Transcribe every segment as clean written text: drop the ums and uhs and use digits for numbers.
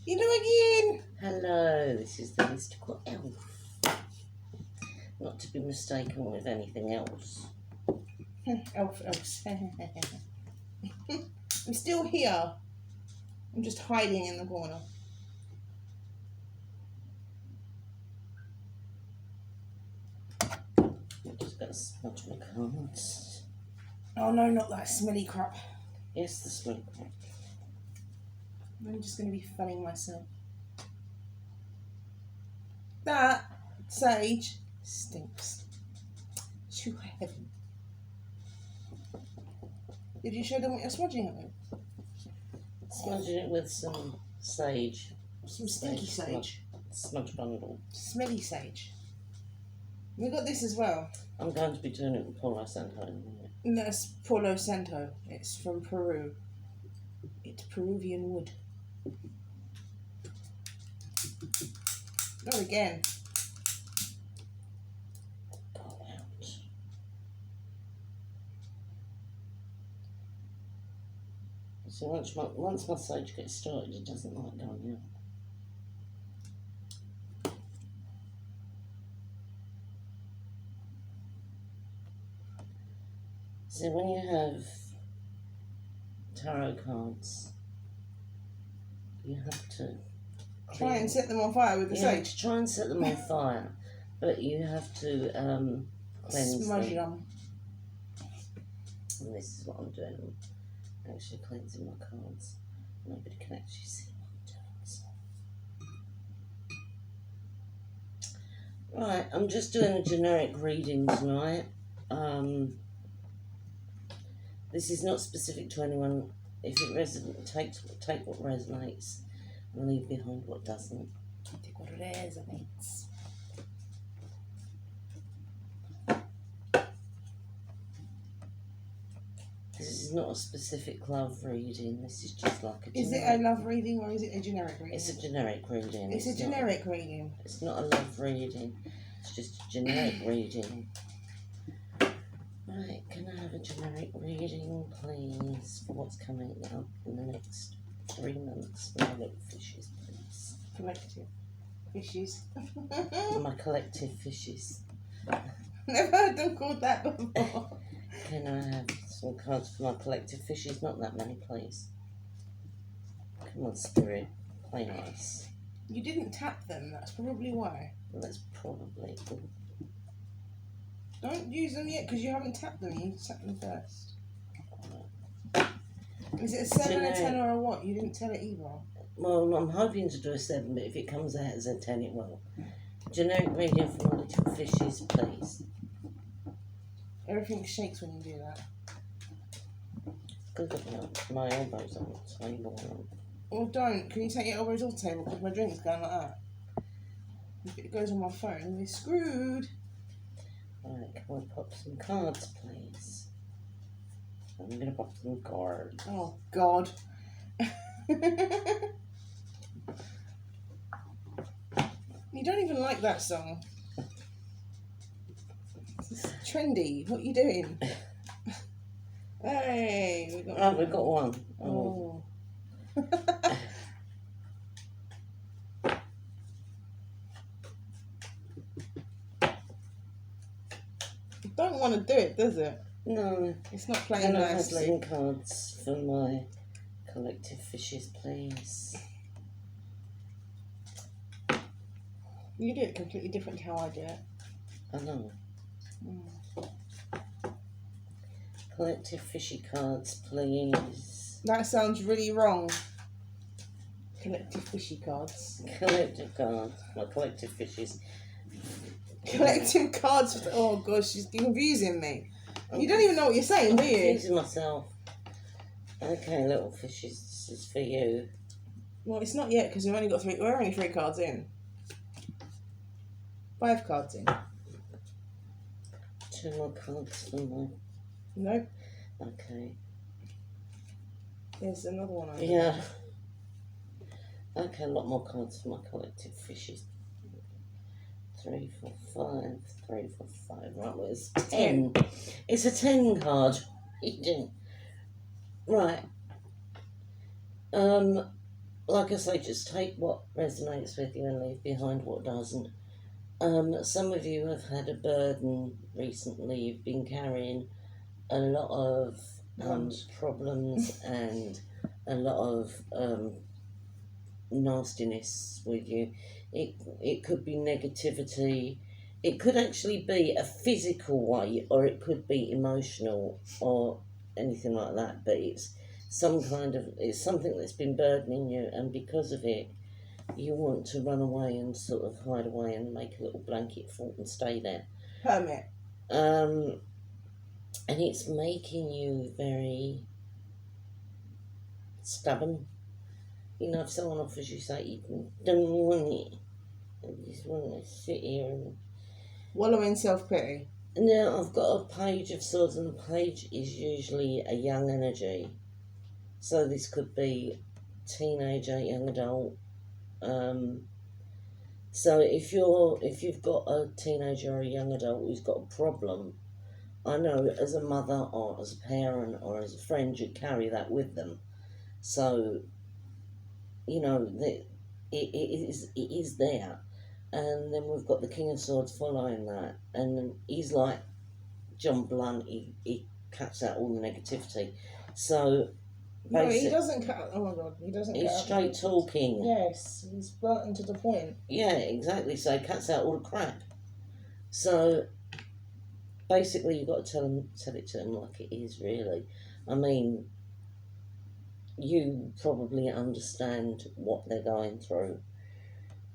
You do again. Hello, this is the mystical elf. Not to be mistaken with anything else. Elf. I'm still here. I'm just hiding in the corner. I've just got to smudge my cards. Oh no, not that smelly crap. Yes, the smoke. I'm just going to be funning myself. That sage stinks to heaven. Did you show them what you're smudging it with? Smudging it with some sage. Some stinky sage. Smudge bundle. Smelly sage. We got this as well. I'm going to be doing it with Palo Santo in a minute. And that's Palo Santo. It's from Peru. It's Peruvian wood. Not again. Go out. So once my sage gets started, it doesn't like going out. So when you have tarot cards, you have to Try and set them on fire with the sage. Try and set them on fire, but you have to cleanse Smudge them. them. And this is what I'm doing. I'm actually cleansing my cards. Nobody can actually see what I'm doing. So. Right, I'm just doing a generic reading tonight. This is not specific to anyone. If it resonates, take what resonates and leave behind what doesn't. Take what resonates. This is not a specific love reading. This is just like a generic... Is it a love reading or is it a generic reading? It's a generic reading. It's a generic reading. It's not a love reading. It's just a generic reading. Right, can I have a generic reading, please, for what's coming up in the next 3 months? My little fishes, please. Collective fishes. My collective fishes. Never heard them called that before. Can I have some cards for my collective fishes? Not that many, please. Come on, Spirit. Play nice. You didn't tap them, that's probably why. Well, that's probably good. Don't use them yet because you haven't tapped them. You tap them first. Is it a 7, a 10 or a what? You didn't tell it either. Well, I'm hoping to do a 7, but if it comes out as a 10, it will. Generic reading for my little fishes, please. Everything shakes when you do that. Good enough. My elbows on the table. Well, don't. Can you take your elbows off the table? Because my drink's going like that. If it goes on my phone, we're screwed. Right, can we pop some cards, please? I'm going to pop some cards. Oh, God. You don't even like that song. It's trendy. What are you doing? Hey, we got we got one. Oh. Don't want to do it, does it? No. It's not playing nicely. Can I have some cards for my collective fishes, please? You do it completely different to how I do it. I know. Collective fishy cards, please. That sounds really wrong. Collective fishy cards. Collective cards. My collective fishes. Collective cards. Oh gosh, she's confusing me. You don't even know what you're saying, do you? I'm confusing myself. Okay, little fishes, this is for you. Well, it's not yet because we've only got 3. We're only 3 cards in. 5 cards in. 2 more cards for my... Nope. Okay. There's another one. Yeah. Okay, a lot more cards for my collective fishes. 3, 4, 5. 3, 4, 5. Right, well, it's 10. It's a 10 card reading. Right. like I say, just take what resonates with you and leave behind what doesn't. Some of you have had a burden recently. You've been carrying a lot of Lunch. problems and a lot of nastiness with you. It could be negativity. It could actually be a physical way, or it could be emotional, or anything like that. But it's it's something that's been burdening you, and because of it, you want to run away and sort of hide away and make a little blanket fort and stay there. Hermit. And it's making you very stubborn. You know, if someone offers you something, you don't want it. You just want to sit here and... Wallow in self-pity. Now, I've got a page of swords, and the page is usually a young energy. So this could be teenager, young adult. So if you've got a teenager or a young adult who's got a problem, I know as a mother or as a parent or as a friend, you carry that with them. So, you know, it is there. And then we've got the King of Swords following that. And he's like John Blunt, he cuts out all the negativity. So, no, he doesn't cut. Oh my God, he doesn't. He's straight talking. Yes, he's blunt and to the point. Yeah, exactly. So he cuts out all the crap. So basically, you've got to tell it to them like it is. Really, I mean, you probably understand what they're going through.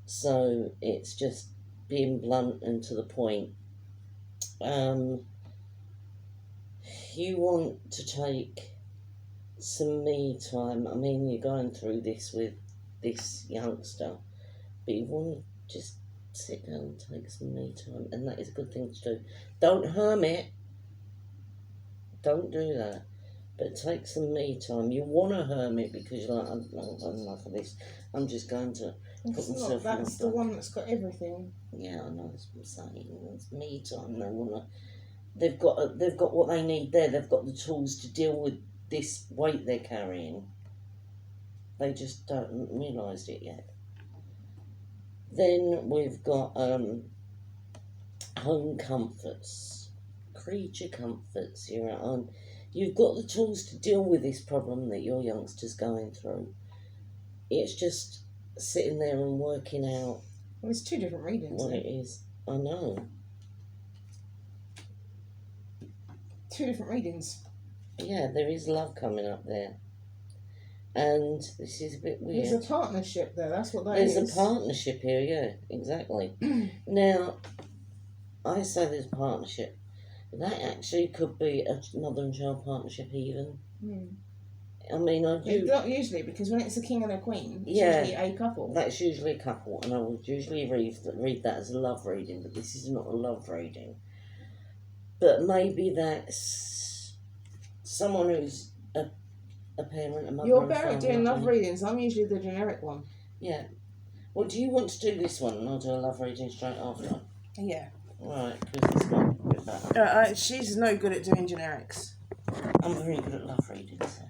So it's just being blunt and to the point. You want to take some me time. I mean, you're going through this with this youngster, but you want to just sit down and take some me time, and that is a good thing to do. Don't hermit. Don't do that. But take some me time. You want to hermit because you're like, I've enough of this. I'm just going to put myself. That's the one that's got everything. Yeah, I know. That's what I'm saying. It's me time. They want to. They've got what they need there. They've got the tools to deal with this weight they're carrying. They just don't realise it yet. Then we've got home comforts, creature comforts. You've got the tools to deal with this problem that your youngster's going through. It's just sitting there and working out. Well, it's two different readings. What it is. I know. Two different readings. Yeah, there is love coming up there. And this is a bit weird. There's a partnership there, that's what There's a partnership here, yeah, exactly. Now, I say there's a partnership. That actually could be a mother and child partnership even. I mean, I do... It's not usually, because when it's a king and a queen, it's usually a couple. That's usually a couple, and I would usually read that as a love reading, but this is not a love reading. But maybe that's someone who's a parent, a mother. You're better at doing love readings. I'm usually the generic one. Yeah. Well, do you want to do this one and I'll do a love reading straight after? Yeah. Right, because it's not a bit better. She's no good at doing generics. I'm very good at love readings. So.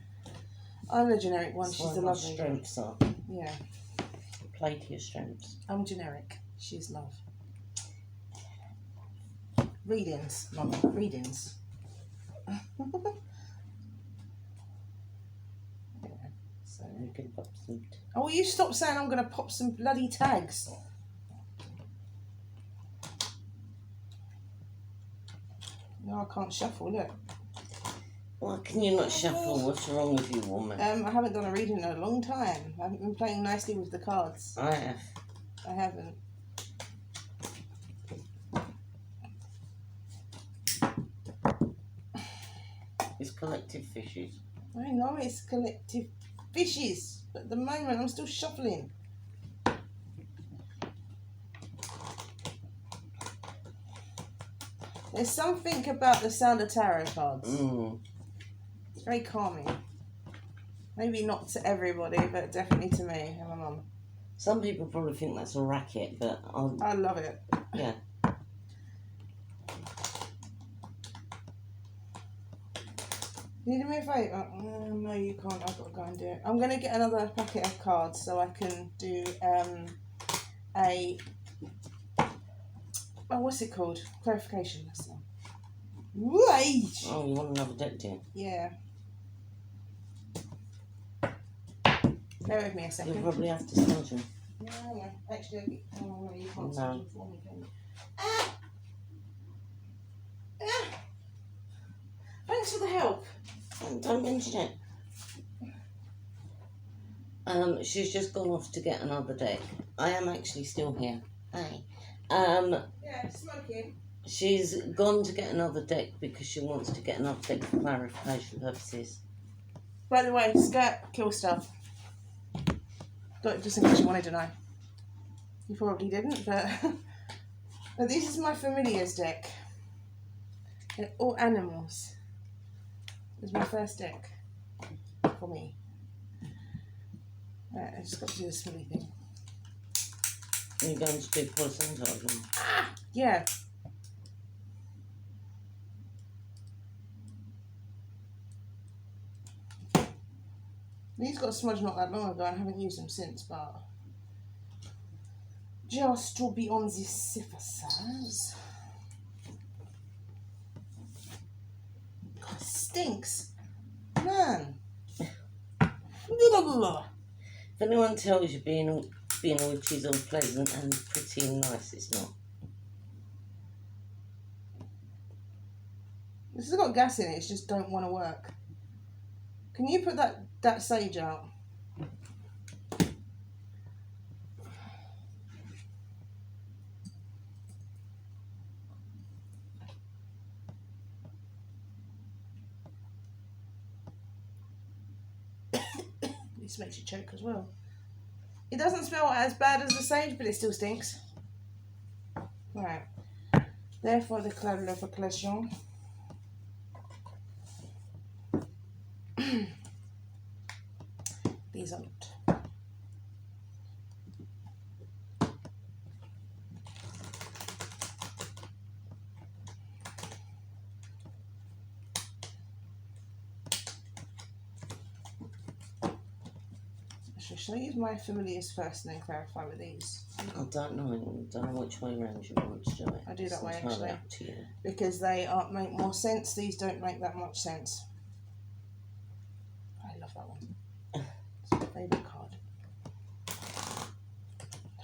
I'm the generic one. That's she's the love reading. Strengths are. Yeah. Play to your strengths. I'm generic. She's love. Readings, Mama. Readings. So you can pop some... Oh, will you stop saying I'm going to pop some bloody tags? No, I can't shuffle, look. Why can you not shuffle? What's wrong with you, woman? I haven't done a reading in a long time. I haven't been playing nicely with the cards. I have. I haven't. It's collective fishes. I know it's collective fishes, but at the moment I'm still shuffling. There's something about the sound of tarot cards. It's very calming. Maybe not to everybody, but definitely to me and my mum. Some people probably think that's a racket, but I love it. Yeah. Can you do me a favour? No, you can't. I've got to go and do it. I'm going to get another packet of cards so I can do what's it called? Clarification lesson. Wait! Oh, you want another deck, do you? Yeah. Bear with me a second. You'll probably have to smudge them. No. Actually, no, you can't No. smudge them for me, can you? Ah! Ah! Thanks for the help. Don't mention it. She's just gone off to get another deck. I am actually still here. Hey. Yeah, smoking. She's gone to get another deck because she wants to get another deck for clarification purposes. By the way, skirt kill stuff. Got it just in case you wanted to know. You probably didn't, but but this is my familiars deck. They're all animals. It was my first deck for me. Right, I just got to do the smelly thing. Are you going to do Poison? Yeah. These got smudged not that long ago. I haven't used them since, but just to be on the safer side. God, it stinks, man. If anyone tells you being witch is all pleasant and pretty and nice, it's not. This has got gas in it. It just don't want to work. Can you put that sage out? This makes you choke as well. It doesn't smell as bad as the sage, but it still stinks. Right. Therefore, the clarification. These are not. Shall I use my familiars first and then clarify with these? I don't know. I don't know which way around you want to do it. I do that way It's entirely actually. up to you. Because they make more sense. These don't make that much sense. I love that one. It's my favourite card.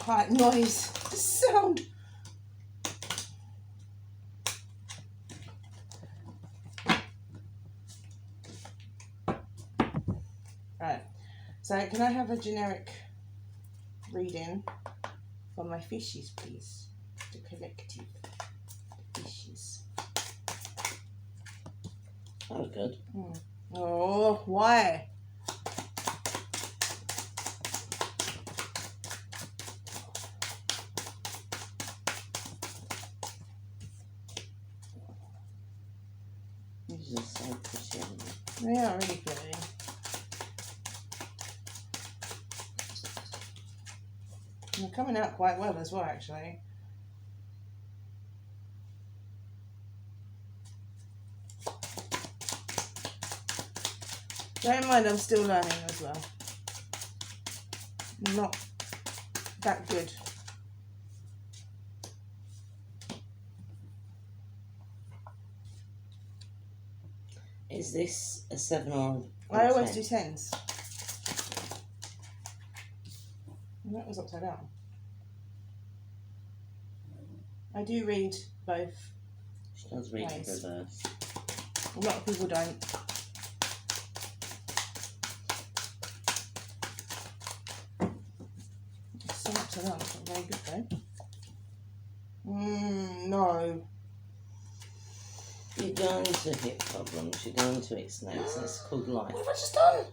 Right, noise. The sound. Right. So can I have a generic reading for my fishes, please? The collective fishes. That was good. Oh, why? These are so pretty, aren't they? They are really pretty. They're coming out quite well as well, actually. Bear in mind, I'm still learning as well. Not that good. Is this a 7 or a I always 10? do 10s. And that was upside down. I do read both. She does read in Nice. reverse. A lot of people don't. It's so upside down. It's not very good though. No. You're going to hit problems. You're going to hit snakes. That's called life. What have I just done?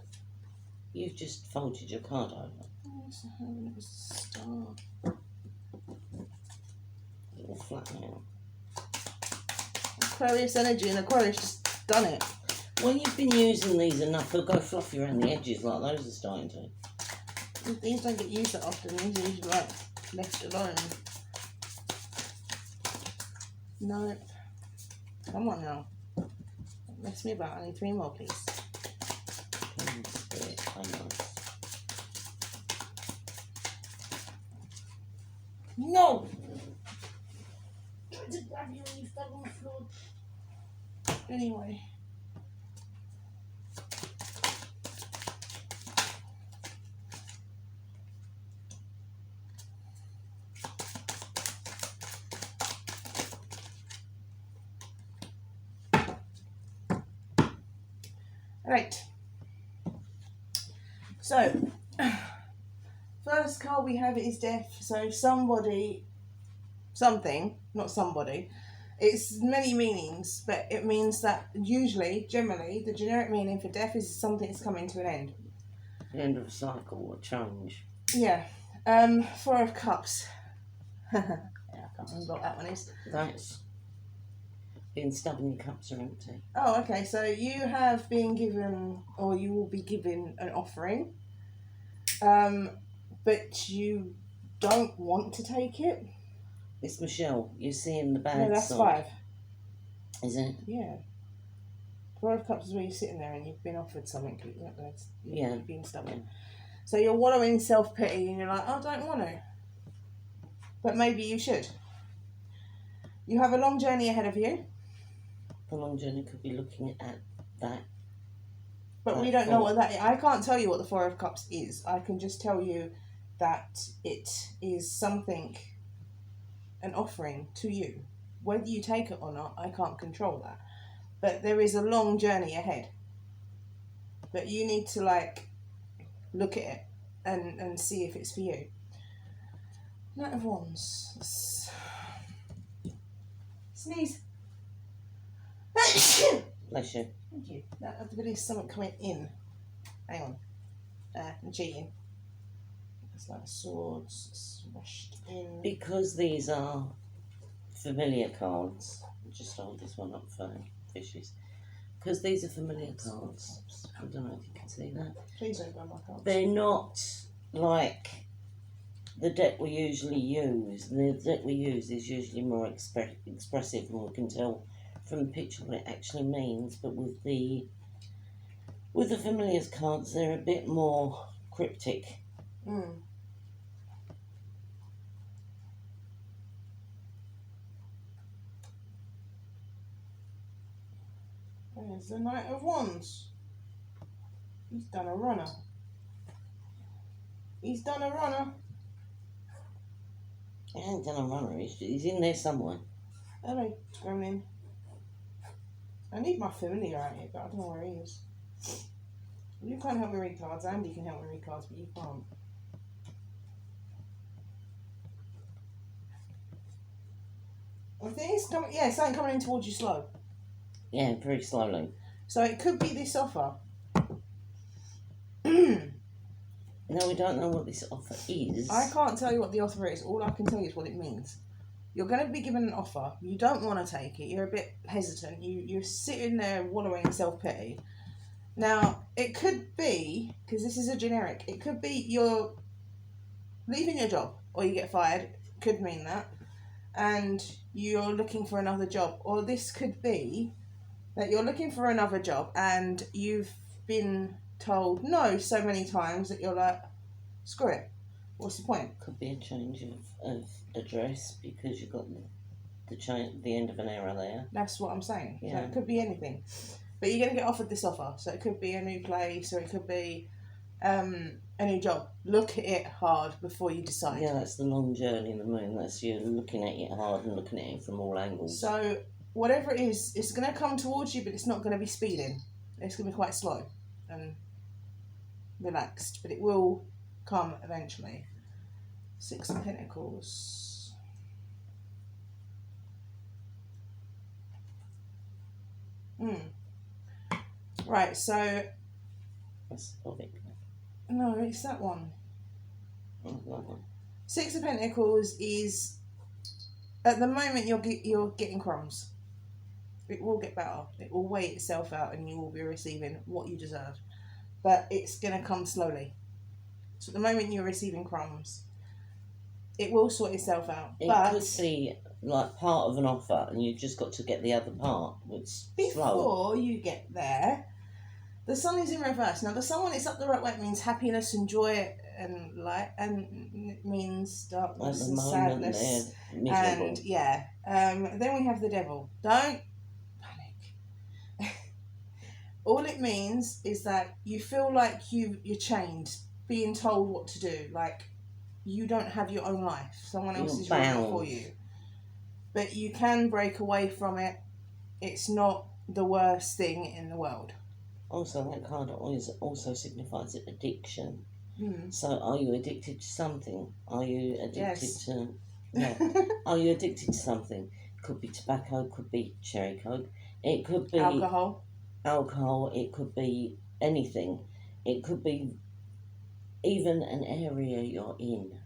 You've just folded your card over. Oh, it's having a star. It's all flat now. Aquarius energy, and Aquarius just done it. When you've been using these enough, they'll go fluffy around the edges like those are starting to. These don't get used that often. These are usually like left alone. Nope. Come on now. mess me about. I need 3 more, please. No! Tried to grab you and you fell on the floor. Anyway. Right. So, first card we have is death. So somebody, something, not somebody. It's many meanings, but it means that usually, generally, the generic meaning for death is something that's coming to an end. The end of a cycle, a change. Yeah. 4 of Cups. Yeah, I can't remember what that one is. That's being stubborn, your cups are empty. Oh, okay. So you have been given, or you will be given an offering, but you don't want to take it. It's Michelle. You're seeing the bad No, that's side. 5. Is it? Yeah. 4 of Cups is where you're sitting there and you've been offered something. You've been stubborn. Yeah. So you're wallowing in self-pity and you're like, oh, I don't want to. But maybe you should. You have a long journey ahead of you. The long journey could be looking at that. But we don't know what that is. I can't tell you what the 4 of Cups is. I can just tell you that it is something, an offering to you. Whether you take it or not, I can't control that. But there is a long journey ahead. But you need to look at it and see if it's for you. Knight of Wands. Sneeze. Bless you. Thank you. There is something coming in. Hang on. I'm cheating. It's like swords smashed in. Because these are familiar cards, just hold this one up for fishes. Because these are familiar cards. I don't know if you can see that. Please don't grab my cards. They're not like the deck we usually use. The deck we use is usually more expressive, and we can tell from the picture what it actually means. But with the familiars cards, they're a bit more cryptic. There's the Knight of Wands. He's done a runner. He's done a runner. He hasn't done a runner. He's in there somewhere. Hello, Gremlin. I need my familiar out here, but I don't know where he is. You can't help me read cards. Andy can help me read cards, but you can't. I think it's coming. Yeah, something coming in towards you slow. Yeah, very slowly. So it could be this offer. No, we don't know what this offer is. I can't tell you what the offer is. All I can tell you is what it means. You're going to be given an offer. You don't want to take it. You're a bit hesitant. You're sitting there wallowing in self-pity. Now, it could be, because this is a generic, it could be you're leaving your job or you get fired. Could mean that. And you're looking for another job. Or this could be that you're looking for another job and you've been told no so many times that you're like, screw it. What's the point? Could be a change of address because you've got the end of an error there. That's what I'm saying. Yeah. So it could be anything. But you're going to get offered this offer. So it could be a new place or it could be a new job. Look at it hard before you decide. Yeah, that's the long journey in the moon. That's you looking at it hard and looking at it from all angles. So whatever it is, it's going to come towards you, but it's not going to be speeding. It's going to be quite slow and relaxed, but it will come eventually. 6 of Pentacles. Right, so... That's Ovic. No, it's that one. Oh, that one. 6 of Pentacles is... At the moment, you're getting crumbs. It will get better. It will weigh itself out and you will be receiving what you deserve. But it's going to come slowly. So at the moment, you're receiving crumbs. It will sort itself out. It But could be like part of an offer, and you've just got to get the other part. It's slow. before you get there, the sun is in reverse. Now, the sun, when it's up the right way, it means happiness and joy and light, and it means At darkness the and moment, sadness. they're miserable. And yeah, then we have the devil. Don't panic. All it means is that you feel like you're chained, being told what to do. Like you don't have your own life. Someone else You're is running it bound. for you. But you can break away from it. It's not the worst thing in the world. Also, that card also signifies addiction. Mm. So, are you addicted to something? Are you addicted Yes. to? Yeah. Are you addicted to something? Could be tobacco. Could be cherry coke. It could be Alcohol. It could be anything. It could be even an area you're in.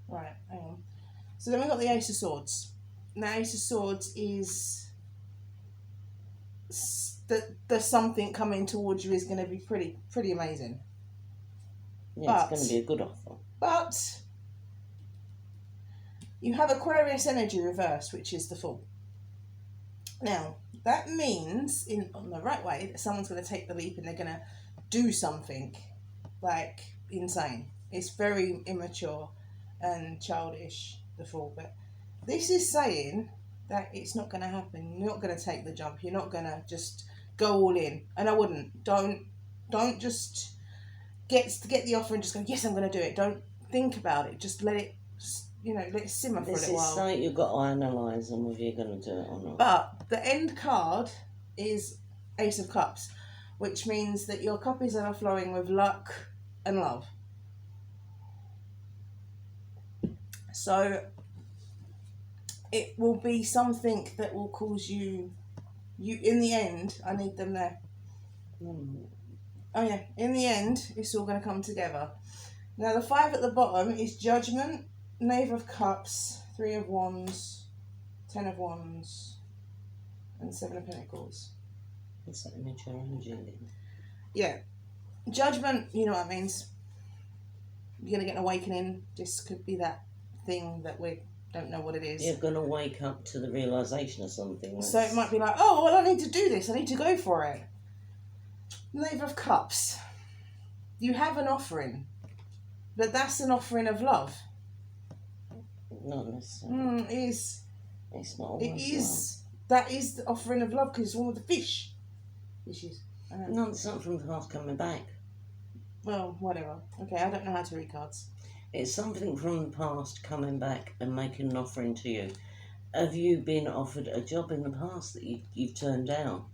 Right, hang on. So then we've got the Ace of Swords. Now, Ace of Swords is the something coming towards you is going to be pretty amazing. Yeah, it's going to be a good offer. But you have Aquarius energy reversed, which is the Fool. Now, that means, on the right way, that someone's going to take the leap and they're going to do something, like, insane. It's very immature and childish, the Fool. But this is saying that it's not going to happen. You're not going to take the jump. You're not going to just go all in. And I wouldn't. Don't just get the offer and just go, yes, I'm going to do it. Don't think about it. Just let it, let it simmer for a little while. This is something you've got to analyse and whether you're going to do it or not. But the end card is Ace of Cups, which means that your cup is overflowing with luck and love. So it will be something that will cause you in the end, I need them there. Oh yeah, in the end, it's all going to come together. Now the 5 at the bottom is Judgment, Knave of Cups, 3 of Wands, 10 of Wands, and 7 of Pentacles. What's that immature energy then? Yeah. Judgment, you know what it means. You're going to get an awakening. This could be that thing that we don't know what it is. You're going to wake up to the realisation of something. So it might be like, oh, well, I need to do this. I need to go for it. Knave of Cups. You have an offering. But that's an offering of love. Not necessarily. It is. It's not always It is. That is the offering of love because it's one with the fish. Fishes. No, it's not from the past coming back. Well, whatever. Okay, I don't know how to read cards. It's something from the past coming back and making an offering to you. Have you been offered a job in the past that you've turned down?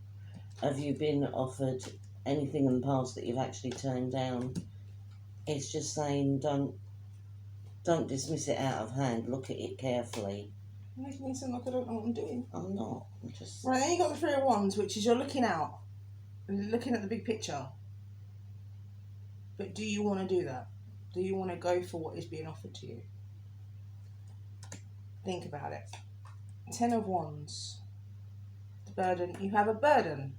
Have you been offered anything in the past that you've actually turned down? It's just saying don't dismiss it out of hand. Look at it carefully. You're making me sound like I don't know what I'm doing. I'm not. I'm just... Right, then you got the 3 of Wands, which is you're looking out. Looking at the big picture. But do you want to do that? Do you want to go for what is being offered to you? Think about it. 10 of Wands. The burden. You have a burden.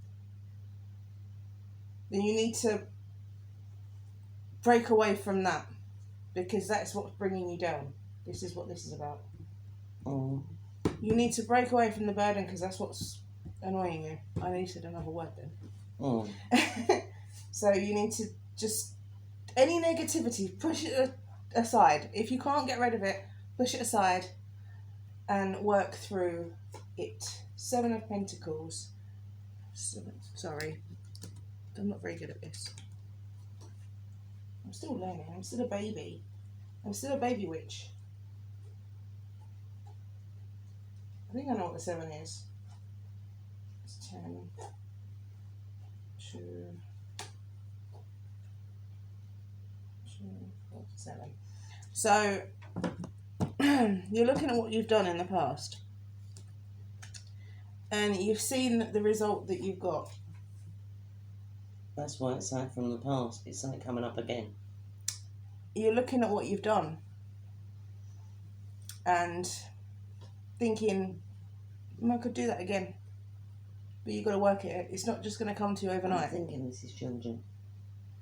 Then you need to break away from that. Because that's what's bringing you down. This is what this is about. Oh. You need to break away from the burden because that's what's annoying you. I needed another word then. Oh. So you need to just... Any negativity, push it aside. If you can't get rid of it, push it aside and work through it. 7 of Pentacles. Sorry. I'm not very good at this. I'm still learning. I'm still a baby. I'm still a baby witch. I think I know what the 7 is. It's 10, 2, 4, 7. So, you're looking at what you've done in the past. And you've seen the result that you've got. That's why it's something from the past. It's something coming up again. You're looking at what you've done. And thinking, I could do that again. But you've got to work at it. It's not just going to come to you overnight. I'm thinking this is children.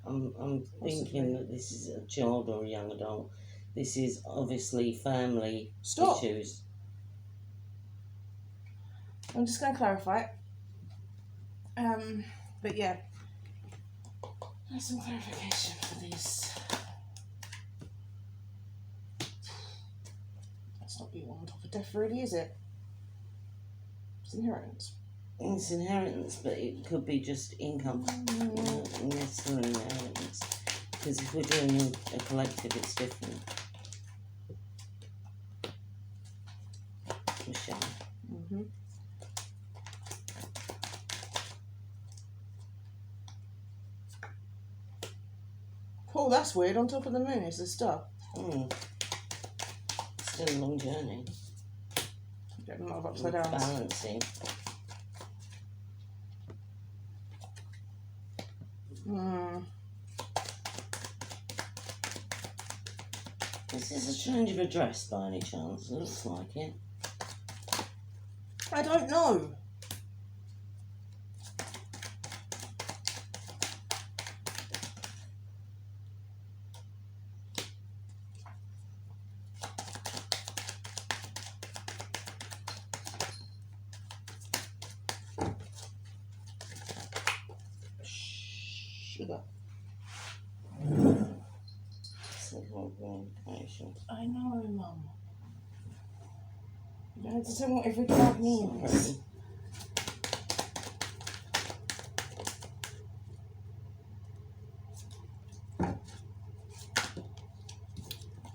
I'm thinking that this is a child or a young adult. This is obviously family Stop. issues. I'm just going to clarify it. But yeah, there's some clarification for these. That's not being on top of death, really, is it? It's inheritance. It's inheritance, but it could be just income. Not necessarily inheritance. Because if we're doing a collective, it's different. Michelle. Mm-hmm. Oh, that's weird. On top of the moon is the star. Still a long journey. Get them all upside down. Balancing. This is a change of address by any chance? It looks like it. I don't know. Sugar. I know, Mum. You don't have to tell me what every card means.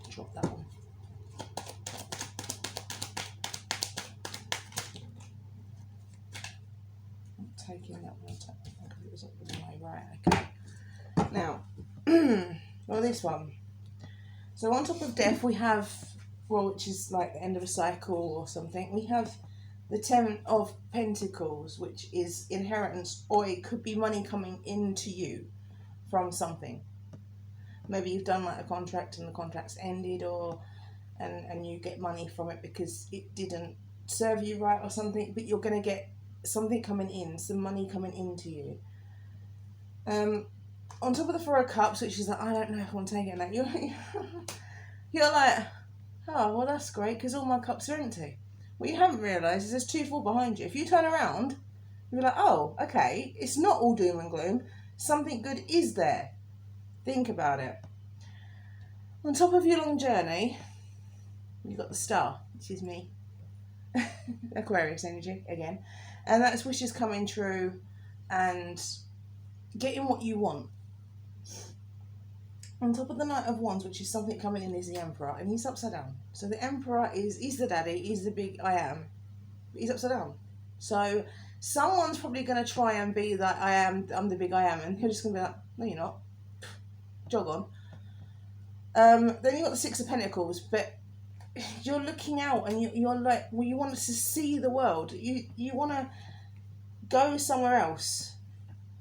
Drop that one. I'm taking that one because it was up the way. Right, okay. Now, well, this one. So on top of death, we have, well, which is like the end of a cycle or something, we have the Ten of Pentacles, which is inheritance, or it could be money coming into you from something. Maybe you've done like a contract and the contract's ended, or and you get money from it because it didn't serve you right or something, but you're going to get something coming in, some money coming into you. On top of the Four of Cups, which is like, I don't know if I want to take it, and that you're like, oh, well, that's great because all my cups are empty. What you haven't realised is there's two full behind you. If you turn around, you'll be like, oh, okay, it's not all doom and gloom. Something good is there. Think about it. On top of your long journey, you've got the Star, which is me. Aquarius energy, again. And that's wishes coming true and getting what you want. On top of the Knight of Wands, which is something coming in, is the Emperor, and he's upside down. So the Emperor he's the daddy, he's the big I am. He's upside down. So someone's probably going to try and be that I'm the big I am, and you're just going to be like, no, you're not. Jog on. Then you've got the Six of Pentacles, but you're looking out and you're like, well, you want to see the world. You want to go somewhere else.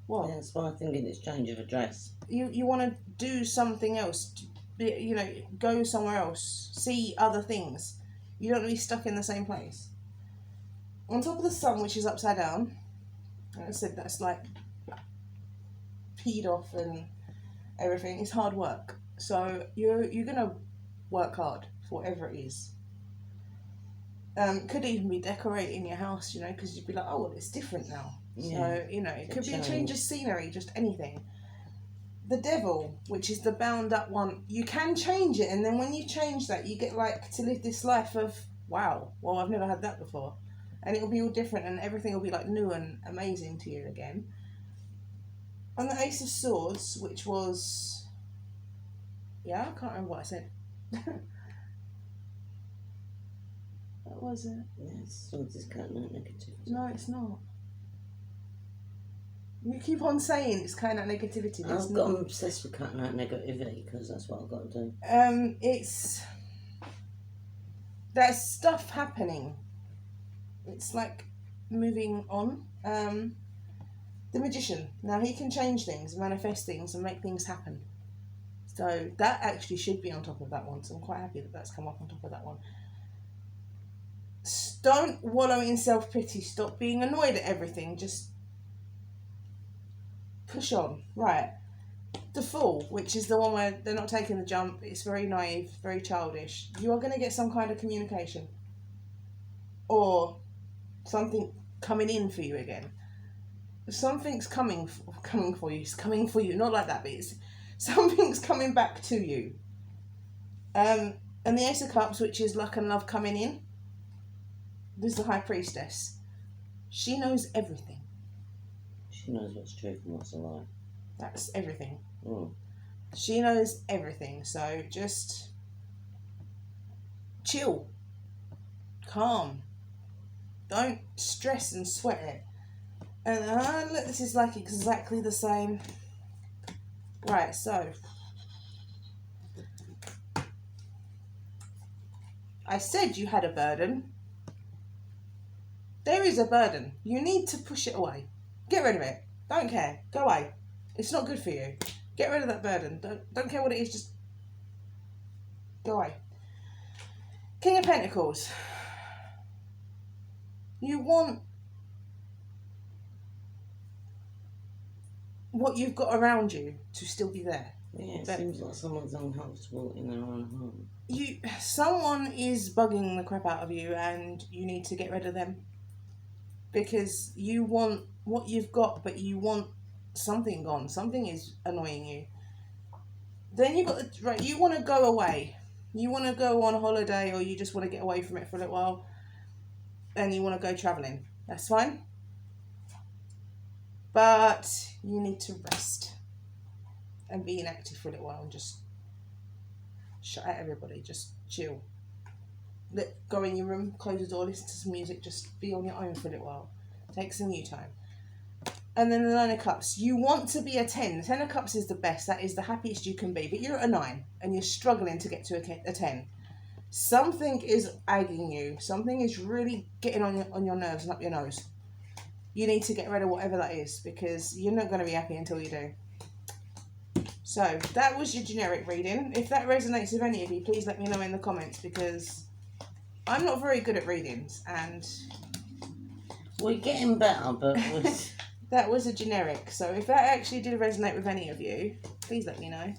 What? Yeah, that's why I'm thinking it's change of address. You want to do something else, go somewhere else, see other things. You don't want to be stuck in the same place. On top of the Sun, which is upside down, like I said, that's like peed off and everything. It's hard work. So you're going to work hard for whatever it is. Could even be decorating your house, because you'd be like, oh, well, it's different now. Yeah. So, it could be a change of scenery, just anything. The Devil, which is the bound up one, you can change it, and then when you change that, you get like to live this life of, wow, well, I've never had that before. And it'll be all different, and everything will be like new and amazing to you again. And the Ace of Swords, which was, I can't remember what I said. What was it? Yeah, swords is cutting out negativity. No, it's not. You keep on saying it's cutting out negativity. I'm obsessed with cutting out negativity because that's what I've got to do. There's stuff happening. It's like moving on. The Magician. Now he can change things, manifest things, and make things happen. So that actually should be on top of that one. So I'm quite happy that that's come up on top of that one. Don't wallow in self-pity. Stop being annoyed at everything. Just push on. Right. the Fool, which is the one where they're not taking the jump, it's very naive, very childish, you are going to get some kind of communication. Or something coming in for you again. Something's coming for you. It's coming for you. Not like that, but something's coming back to you. And the Ace of Cups, which is luck and love coming in. This is the High Priestess. She knows everything. She knows what's truth and what's a lie. That's everything. Mm. She knows everything. So just chill. Calm. Don't stress and sweat it. And look, this is like exactly the same. Right, so I said you had a burden. There is a burden. You need to push it away. Get rid of it. Don't care. Go away. It's not good for you. Get rid of that burden. Don't care what it is, just go away. King of Pentacles. You want what you've got around you to still be there. Yeah, it seems like someone's uncomfortable in their own home. Someone is bugging the crap out of you, and you need to get rid of them. Because you want what you've got, but you want something gone. Something is annoying you. Then you want to go away. You want to go on holiday, or you just want to get away from it for a little while. And you want to go travelling. That's fine. But you need to rest and be inactive for a little while and just shut out everybody. Just chill. Go in your room, close the door, listen to some music, just be on your own for a little while. Take some you time. And then the Nine of Cups. You want to be a 10. The Ten of Cups is the best. That is the happiest you can be. But you're at a 9 and you're struggling to get to a 10. Something is agging you. Something is really getting on your nerves and up your nose. You need to get rid of whatever that is, because you're not going to be happy until you do. So that was your generic reading. If that resonates with any of you, please let me know in the comments, because I'm not very good at readings, and we're getting better, but that was a generic. So if that actually did resonate with any of you, please let me know,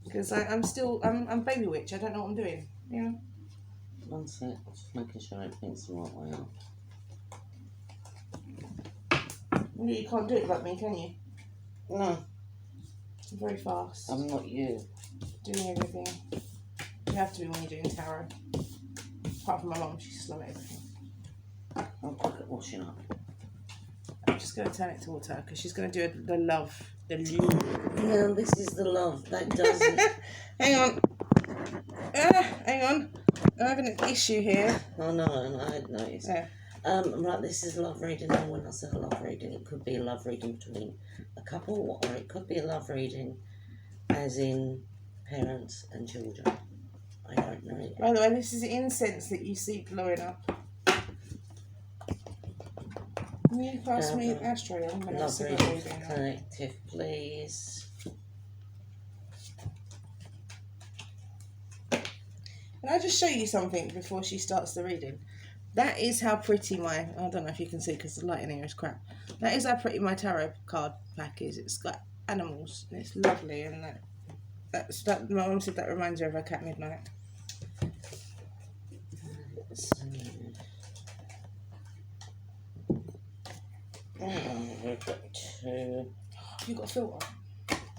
because I'm baby witch. I don't know what I'm doing. Yeah. One sec, just making sure everything's the right way up. You can't do it like me, can you? No. I'm very fast. I'm not you. Doing everything. You have to be when you're doing tarot. Apart from my mum, she's slow at everything. I'm quick at washing up. I'm just going to turn it towards her, because she's going to do the love. The love. No, this is the love. That doesn't... Hang on. Hang on. I'm having an issue here. Oh, no, and I had noticed. Yeah. Right, this is a love reading. Now, when I say a love reading, it could be a love reading between a couple, or it could be a love reading as in parents and children. I don't know yet. By the way, this is incense that you see blowing up. Can you pass me an ashtray? I'm going to love reading collective, please. Can I just show you something before she starts the reading? That is how pretty I don't know if you can see because the lighting here is crap. That is how pretty my tarot card pack is. It's got animals and it's lovely, and that my mum said that reminds her of her cat Midnight. We've got 2. You got a filter?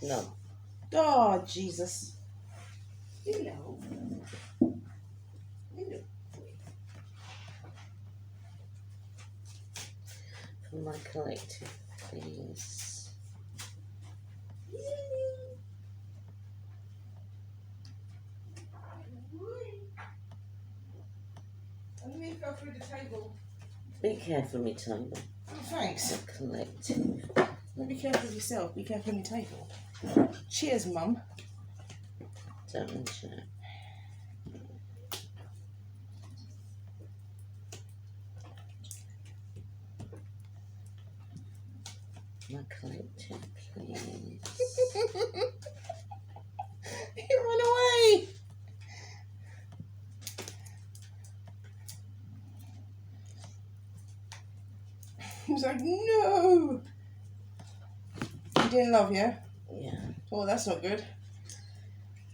No. Oh, Jesus. Hello. Hello. For my collective, please. Let me go through the table. Be careful, me table. Oh, thanks. The collective. Don't be careful of yourself. Be careful on your table. Cheers, Mum. Don't mention it. My collective, please. You run away. He's like, no. You didn't love you? Yeah. Oh, that's not good.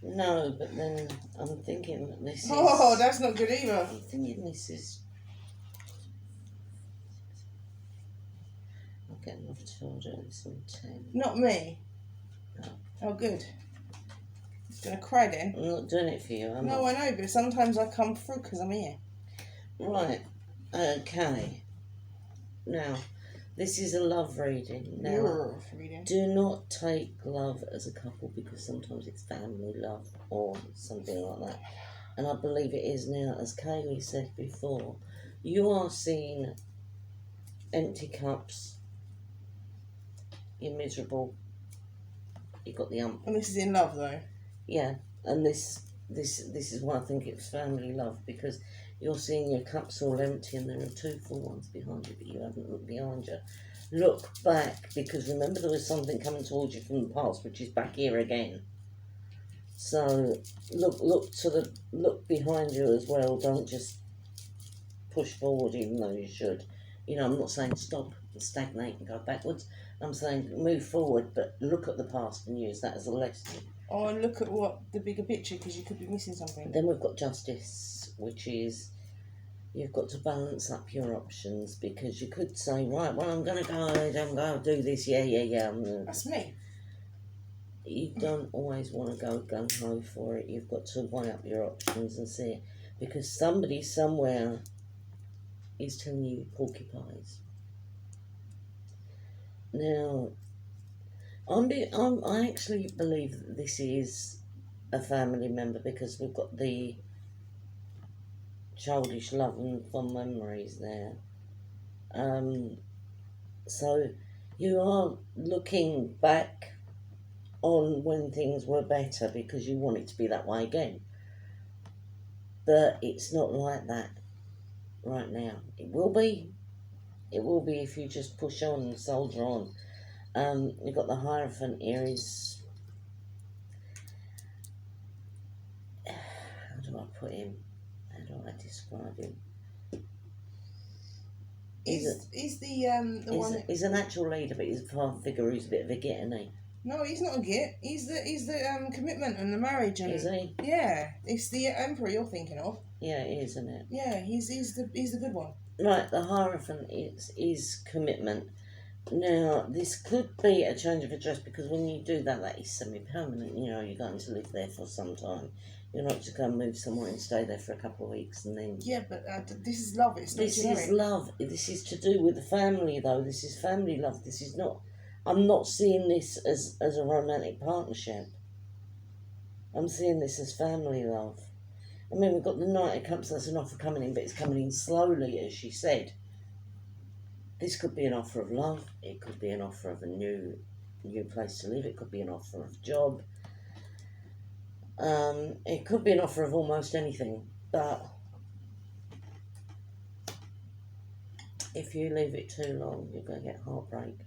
No, but then I'm thinking that this is... Oh, that's not good either. I'm thinking this is... I'll get enough to do this on 10. Not me. No. Oh, good. Gonna cry then. I'm not doing it for you, am I? No, I know, but sometimes I come through because I'm here. Right, okay. Now, this is a love reading. Now, You're reading. do not take love as a couple because sometimes it's family love or something like that. And I believe it is now, as Kaylee said before, you are seeing empty cups. You're miserable. You've got the ump. And this is in love, though. Yeah, and this is why I think it's family love, because you're seeing your cups all empty and there are 2 full ones behind you, but you haven't looked behind you. Look back, because remember there was something coming towards you from the past, which is back here again. So look behind you as well. Don't just push forward, even though you should. You know, I'm not saying stop and stagnate and go backwards. I'm saying move forward, but look at the past and use that as a lesson. Oh, and look at what the bigger picture, because you could be missing something. Then we've got justice, which is you've got to balance up your options, because you could say, right, well, I'm going to go ahead, I'm going to do this, yeah. That's me. You don't always want to go gung-ho for it. You've got to weigh up your options and see it, because somebody somewhere is telling you porcupines. Now, I actually believe that this is a family member, because we've got the childish love and fond memories there. So you are looking back on when things were better because you want it to be that way again. But it's not like that right now. It will be if you just push on and soldier on. You've got the Hierophant here. Is, how do I put him? How do I describe him? He's the one. He's a natural leader, but he's a father figure who's a bit of a git, isn't he? No, he's not a git. He's the commitment and the marriage and. Is he? Yeah, it's the emperor you're thinking of. Yeah, it is, isn't it? Yeah, he's the good one. Right, the Hierophant is commitment. Now, this could be a change of address, because when you do that, that is semi-permanent. You know, you're going to live there for some time. You're not just going to move somewhere and stay there for a couple of weeks and then... Yeah, but this is love. It's not This generic. is love. This is to do with the family, though. This is family love. This is not... I'm not seeing this as a romantic partnership. I'm seeing this as family love. I mean, we've got the Knight of Cups. That's an offer coming in, but it's coming in slowly, as she said. This could be an offer of love. It could be an offer of a new place to live. It could be an offer of a job. It could be an offer of almost anything. But if you leave it too long, you're going to get heartbreak.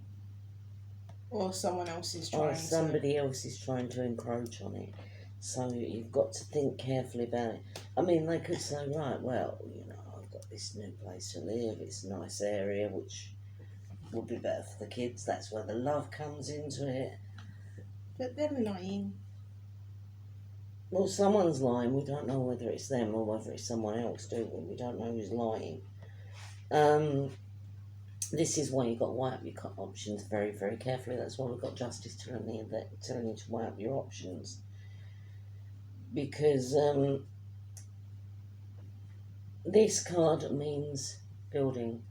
Or someone else is trying. Or somebody else is trying to encroach on it. So you've got to think carefully about it. I mean, they could say, right, well, you know, I've got this new place to live. It's a nice area, which would be better for the kids. That's where the love comes into it. But they're lying. Well, someone's lying. We don't know whether it's them or whether it's someone else, do we? We don't know who's lying. This is why you've got to weigh up your options very, very carefully. That's why we've got Justice telling you to weigh up your options. Because this card means building.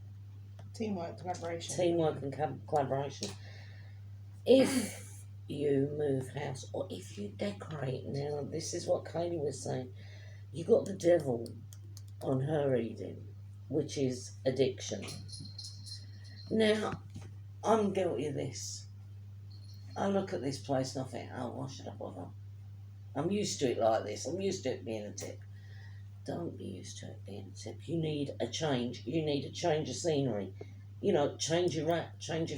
Teamwork, collaboration. Teamwork and collaboration. If you move house or if you decorate, now this is what Kaylee was saying. You got the devil on her reading, which is addiction. Now, I'm guilty of this. I look at this place and I think, oh, why should I bother? I'm used to it like this. I'm used to it being a tip. Don't be used to it being a tip. You need a change. You need a change of scenery. You know, change your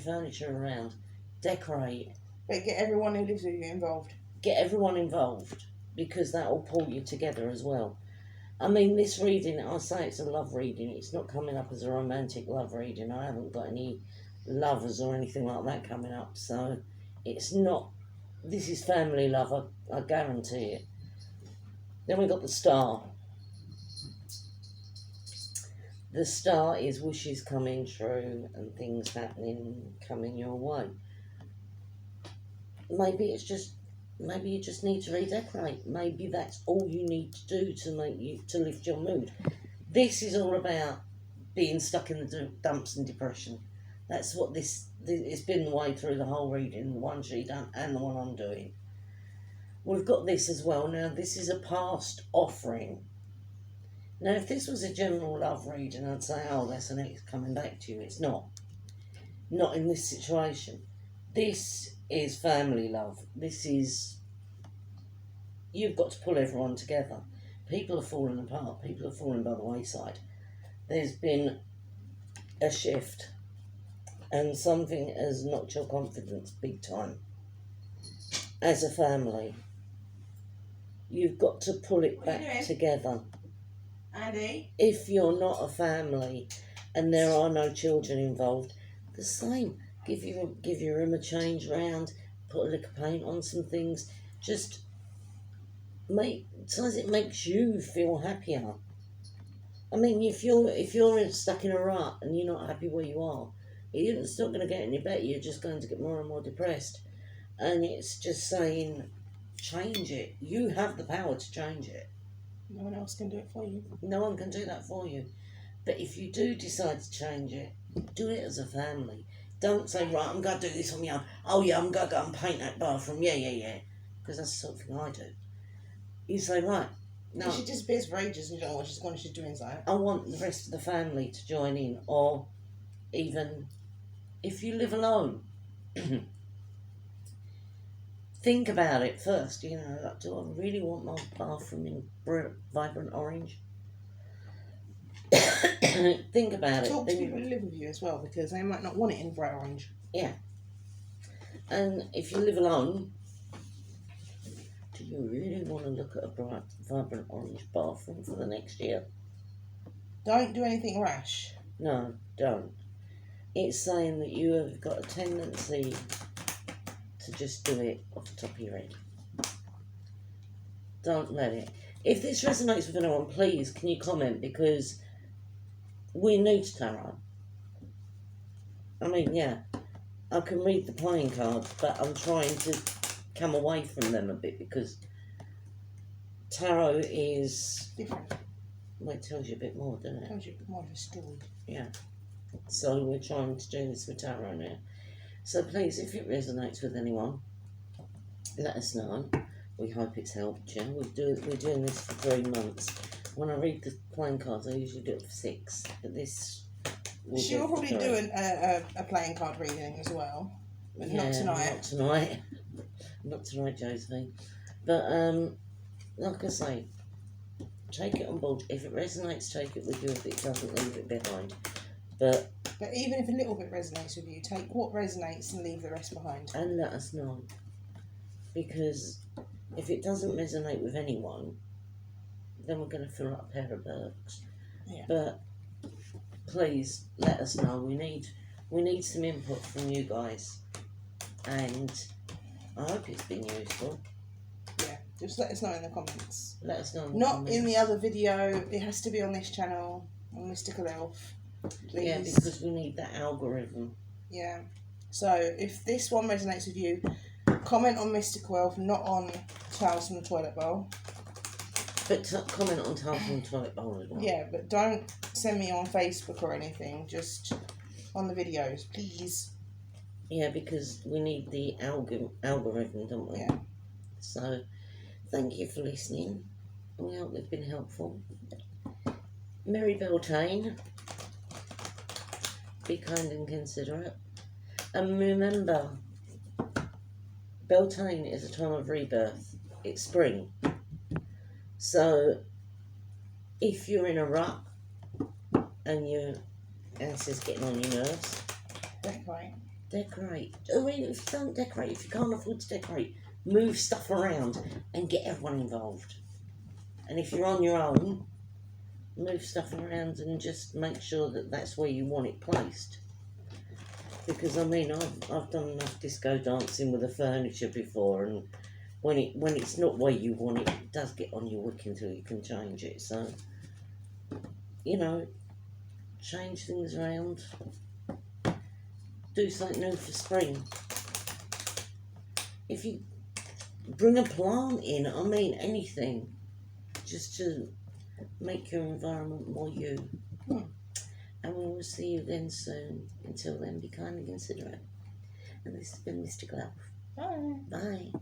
furniture around. Decorate. But get everyone who lives with you involved. Get everyone involved, because that will pull you together as well. I mean, this reading, I say it's a love reading. It's not coming up as a romantic love reading. I haven't got any lovers or anything like that coming up. So it's not This is family love, I guarantee it. Then we got the star. The star is wishes coming true and things happening, coming your way. Maybe you just need to redecorate. Maybe that's all you need to do to lift your mood. This is all about being stuck in the dumps and depression. That's what it's been the way through the whole reading, the one she done and the one I'm doing. We've got this as well. Now, this is a past offering. Now, if this was a general love reading, I'd say, oh, that's an ex coming back to you. It's not. Not in this situation. This is family love. This is... You've got to pull everyone together. People are falling apart. People are falling by the wayside. There's been a shift. And something has knocked your confidence big time. As a family. You've got to pull it back together. Andy? If you're not a family and there are no children involved, the same. Give your room a change round, put a lick of paint on some things. Just sometimes it makes you feel happier. I mean, if you're stuck in a rut and you're not happy where you are, it's not going to get any better. You're just going to get more and more depressed. And it's just saying, change it. You have the power to change it. No one else can do it for you. No one can do that for you. But if you do decide to change it, do it as a family. Don't say, right, I'm going to do this on my own. Oh, yeah, I'm going to go and paint that bathroom. Yeah. Because that's the sort of thing I do. You say, right, no. She disappears for ages and you don't know what she's doing inside. I want the rest of the family to join in. Or even if you live alone, think about it first. You know, like, do I really want my bathroom in vibrant orange? Think about it. Talk to people who live with you as well, because they might not want it in bright orange. Yeah. And if you live alone, do you really want to look at a bright, vibrant orange bathroom for the next year? Don't do anything rash. No, don't. It's saying that you have got a tendency to just do it off the top of your head. Don't let it. If this resonates with anyone, please, can you comment? Because we're new to tarot. I mean, yeah, I can read the playing cards, but I'm trying to come away from them a bit because tarot is different. Well, it tells you a bit more, doesn't it? It tells you a bit more of a story. Yeah. So we're trying to do this with tarot now. So please, if it resonates with anyone, let us know. We hope it's helped you. We're doing this for 3 months. When I read the playing cards, I usually do it for 6. But this... She'll probably do a playing card reading as well. But yeah, not tonight. Not tonight. Not tonight, Josephine. But, like I say, take it on board. If it resonates, take it with you. If it doesn't, leave it behind. But even if a little bit resonates with you, take what resonates and leave the rest behind. And let us know. Because if it doesn't resonate with anyone, then we're going to feel like a pair of Burks. Yeah. But please let us know. We need some input from you guys. And I hope it's been useful. Yeah, just let us know in the comments. Let us know in the Not comments. in the other video. It has to be on this channel, on Mystical Elf. Please. Yeah, because we need that algorithm. Yeah. So if this one resonates with you, comment on Mystical Elf, not on Tales from the Toilet Bowl. But comment on Tales from the Toilet Bowl as well. Yeah, but don't send me on Facebook or anything. Just on the videos, please. Yeah, because we need the algorithm, don't we? Yeah. So, thank you for listening. We hope they've been helpful. Merry Beltane. Be kind and considerate. And remember, Beltane is a time of rebirth. It's spring. So, if you're in a rut and your house is getting on your nerves, decorate. I mean, if you don't decorate, if you can't afford to decorate, move stuff around and get everyone involved. And if you're on your own, move stuff around and just make sure that that's where you want it placed. Because I mean, I've done enough disco dancing with the furniture before, and when it's not where you want it, it does get on your wick until you can change it. So, you know, change things around, do something new for spring. If you bring a plant in, I mean anything, just to make your environment more you. And we will see you again soon. Until then, be kind and considerate. And this has been Mr. Glove. Bye. Bye.